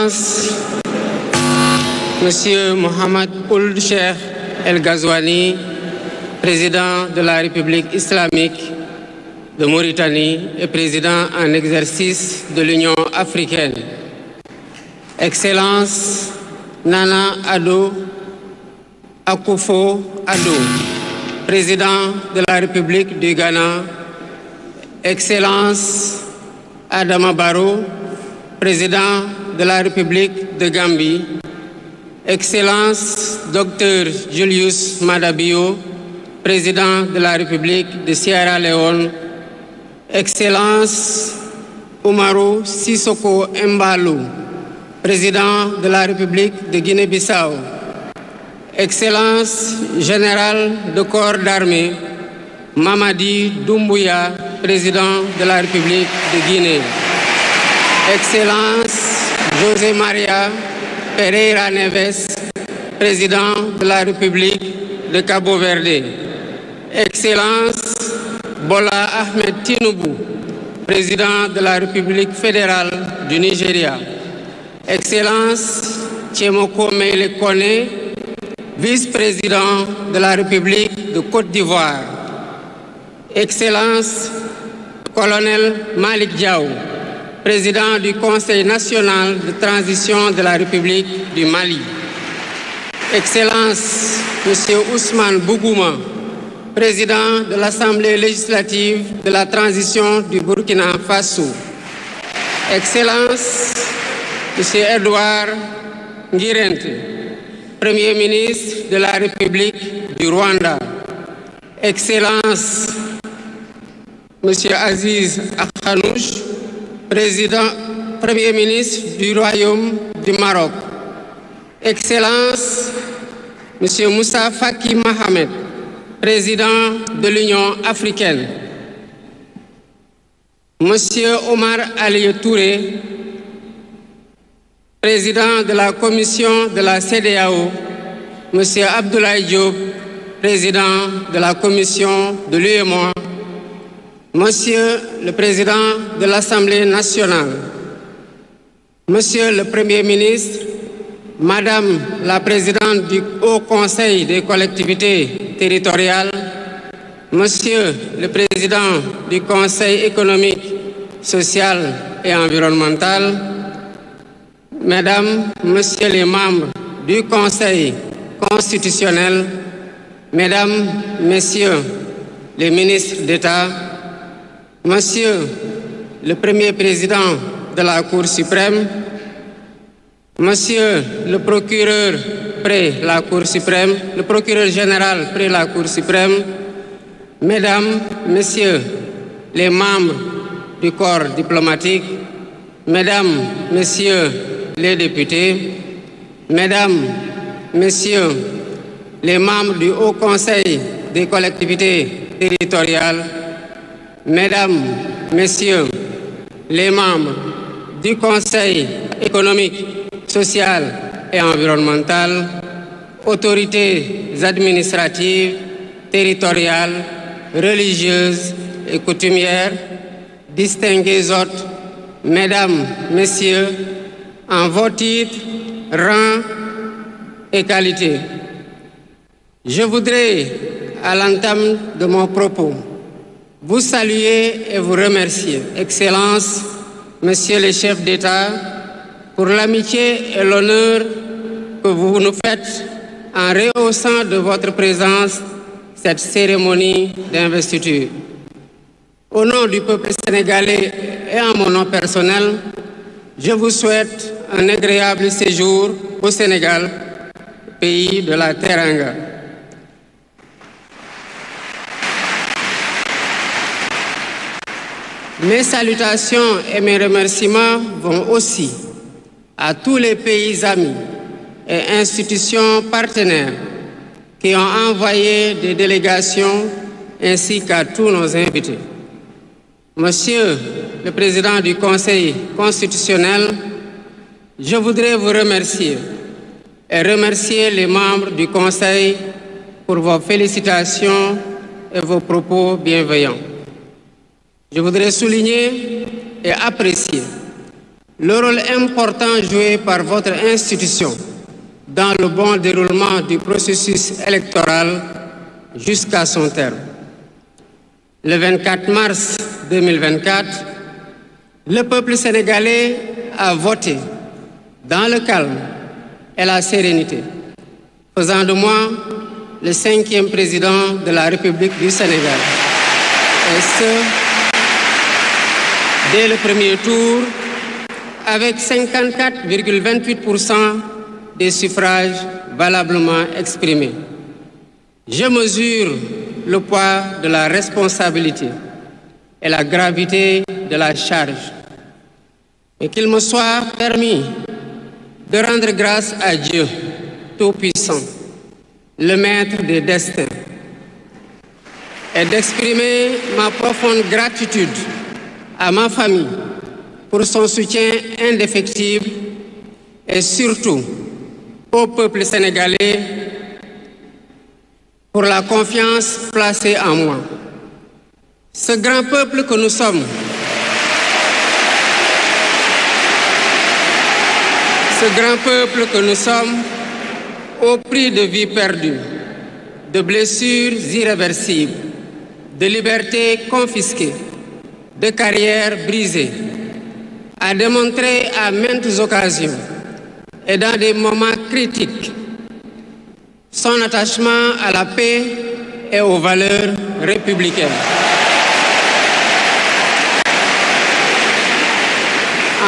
Excellence, Monsieur Mohamed Ould Cheikh El Ghazouani, président de la République islamique de Mauritanie et président en exercice de l'Union africaine. Excellence, Nana Addo Akufo-Addo, président de la République du Ghana. Excellence, Adama Barrow, président de la République de Gambie. Excellence, Dr Julius Maada Bio, président de la République de Sierra Leone. Excellence, Umaru Sissoko Embalou, président de la République de Guinée-Bissau. Excellence, général de corps d'armée, Mamadi Doumbouya, président de la République de Guinée. Excellence, José Maria Pereira Neves, président de la République de Cabo Verde. Excellence, Bola Ahmed Tinubu, président de la République fédérale du Nigeria. Excellence, Tchemoko Meïle Kone, vice-président de la République de Côte d'Ivoire. Excellence, colonel Malik Diaw, président du Conseil national de transition de la République du Mali. Excellence, Monsieur Ousmane Bougouma, président de l'Assemblée législative de la transition du Burkina Faso. Excellence, Monsieur Edouard Ngirente, Premier ministre de la République du Rwanda. Excellence, Monsieur Aziz Akhanouch, Premier ministre du Royaume du Maroc. Excellence, Monsieur Moussa Faki Mohamed, président de l'Union africaine. Monsieur Omar Ali Touré, président de la commission de la CEDEAO. Monsieur Abdoulaye Diop, président de la commission de l'UEMOA. Monsieur le président de l'Assemblée nationale. Monsieur le Premier ministre, Madame la présidente du Haut Conseil des collectivités territoriales, Monsieur le président du Conseil économique, social et environnemental, Mesdames, Messieurs les membres du Conseil constitutionnel, Mesdames, Messieurs les ministres d'État, Monsieur le Premier président de la Cour suprême, Monsieur le procureur près la Cour suprême, le procureur général près la Cour suprême, Mesdames, Messieurs les membres du corps diplomatique, Mesdames, Messieurs les députés, Mesdames, Messieurs les membres du Haut Conseil des collectivités territoriales, Mesdames, Messieurs les membres du Conseil économique, social et environnemental, autorités administratives, territoriales, religieuses et coutumières, distingués hôtes, Mesdames, Messieurs, en vos titres, rangs et qualités. Je voudrais, à l'entame de mon propos, vous saluer et vous remercier, Excellences, Messieurs les chefs d'État, pour l'amitié et l'honneur que vous nous faites en rehaussant de votre présence cette cérémonie d'investiture. Au nom du peuple sénégalais et en mon nom personnel, je vous souhaite un agréable séjour au Sénégal, pays de la Teranga. Mes salutations et mes remerciements vont aussi à tous les pays amis et institutions partenaires qui ont envoyé des délégations ainsi qu'à tous nos invités. Monsieur le Président du Conseil constitutionnel, je voudrais vous remercier et remercier les membres du Conseil pour vos félicitations et vos propos bienveillants. Je voudrais souligner et apprécier le rôle important joué par votre institution dans le bon déroulement du processus électoral jusqu'à son terme. Le 24 mars 2024, le peuple sénégalais a voté dans le calme et la sérénité, faisant de moi le 5e président de la République du Sénégal. Et ce, dès le premier tour, avec 54,28% des suffrages valablement exprimés. Je mesure le poids de la responsabilité et la gravité de la charge. Et qu'il me soit permis de rendre grâce à Dieu Tout-Puissant, le Maître des destins, et d'exprimer ma profonde gratitude à ma famille pour son soutien indéfectible et surtout au peuple sénégalais pour la confiance placée en moi. Ce grand peuple que nous sommes, au prix de vies perdues, de blessures irréversibles, de libertés confisquées, de carrières brisées, a démontré à maintes occasions et dans des moments critiques son attachement à la paix et aux valeurs républicaines.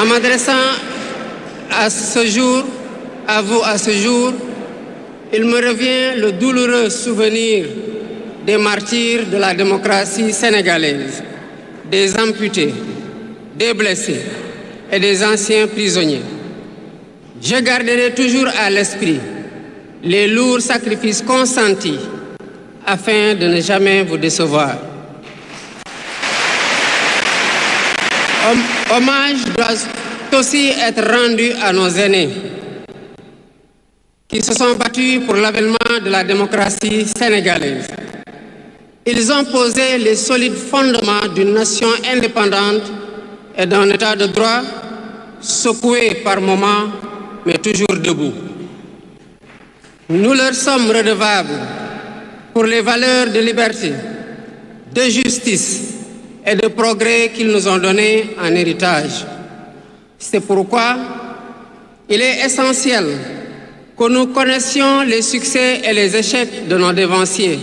En m'adressant à vous à ce jour, il me revient le douloureux souvenir des martyrs de la démocratie sénégalaise, des amputés, des blessés et des anciens prisonniers. Je garderai toujours à l'esprit les lourds sacrifices consentis afin de ne jamais vous décevoir. Hommage doit aussi être rendu à nos aînés qui se sont battus pour l'avènement de la démocratie sénégalaise. Ils ont posé les solides fondements d'une nation indépendante et d'un état de droit secoué par moments, mais toujours debout. Nous leur sommes redevables pour les valeurs de liberté, de justice et de progrès qu'ils nous ont données en héritage. C'est pourquoi il est essentiel que nous connaissions les succès et les échecs de nos dévanciers,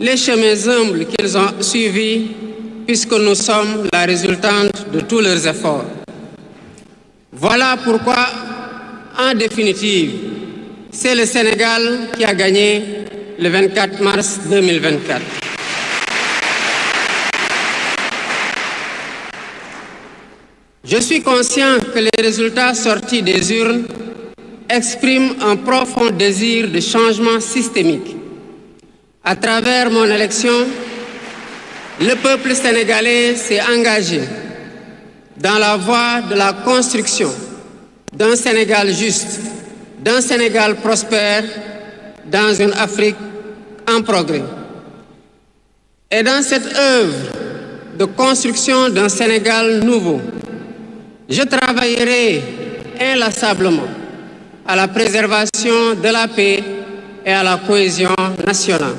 les chemins humbles qu'ils ont suivis, puisque nous sommes la résultante de tous leurs efforts. Voilà pourquoi, en définitive, c'est le Sénégal qui a gagné le 24 mars 2024. Je suis conscient que les résultats sortis des urnes expriment un profond désir de changement systémique. À travers mon élection, le peuple sénégalais s'est engagé dans la voie de la construction d'un Sénégal juste, d'un Sénégal prospère, dans une Afrique en progrès. Et dans cette œuvre de construction d'un Sénégal nouveau, je travaillerai inlassablement à la préservation de la paix et à la cohésion nationale.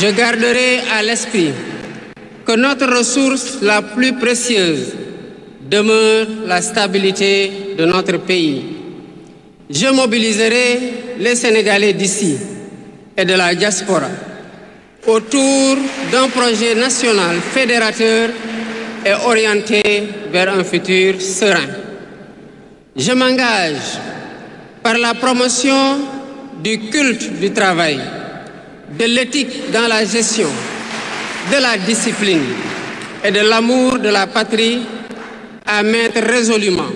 Je garderai à l'esprit que notre ressource la plus précieuse demeure la stabilité de notre pays. Je mobiliserai les Sénégalais d'ici et de la diaspora autour d'un projet national fédérateur et orienté vers un futur serein. Je m'engage par la promotion du culte du travail, de l'éthique dans la gestion, de la discipline et de l'amour de la patrie à mettre résolument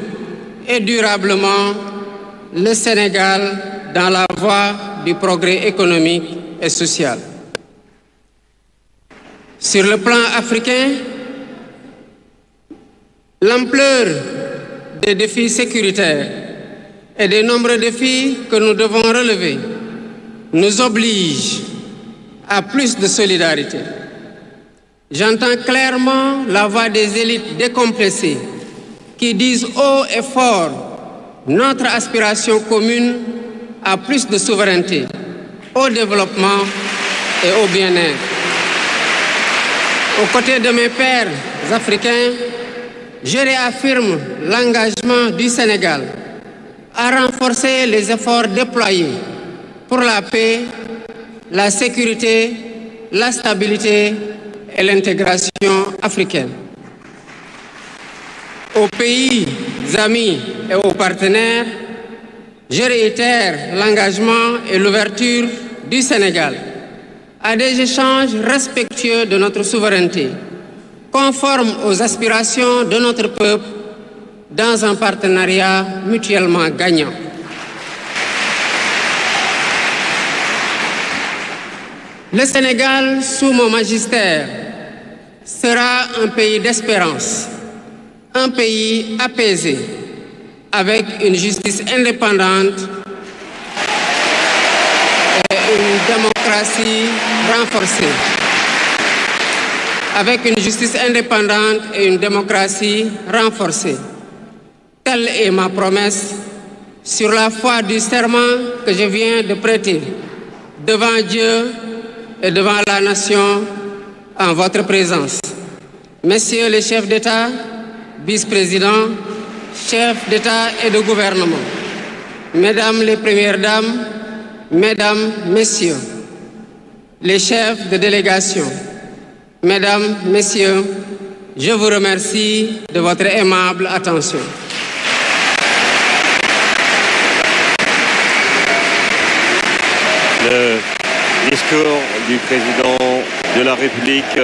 et durablement le Sénégal dans la voie du progrès économique et social. Sur le plan africain, l'ampleur des défis sécuritaires et des nombreux défis que nous devons relever nous oblige à plus de solidarité. J'entends clairement la voix des élites décomplexées qui disent haut et fort notre aspiration commune à plus de souveraineté, au développement et au bien-être. Aux côtés de mes pairs africains, je réaffirme l'engagement du Sénégal à renforcer les efforts déployés pour la paix, la sécurité, la stabilité et l'intégration africaine. Aux pays amis et aux partenaires, je réitère l'engagement et l'ouverture du Sénégal à des échanges respectueux de notre souveraineté, conformes aux aspirations de notre peuple, dans un partenariat mutuellement gagnant. Le Sénégal, sous mon magistère, sera un pays d'espérance, un pays apaisé, avec une justice indépendante et une démocratie renforcée. Avec une justice indépendante et une démocratie renforcée. Telle est ma promesse sur la foi du serment que je viens de prêter devant Dieu et devant la nation en votre présence. Messieurs les chefs d'État, vice-présidents, chefs d'État et de gouvernement, Mesdames les Premières Dames, Mesdames, Messieurs, les chefs de délégation, Mesdames, Messieurs, je vous remercie de votre aimable attention. Le discours du président de la République,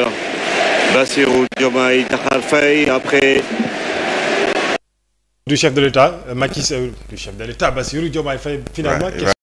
Bassirou Diomaye Diakhar Faye, après... Du chef de l'État, Bassirou Diomaye Faye, finalement...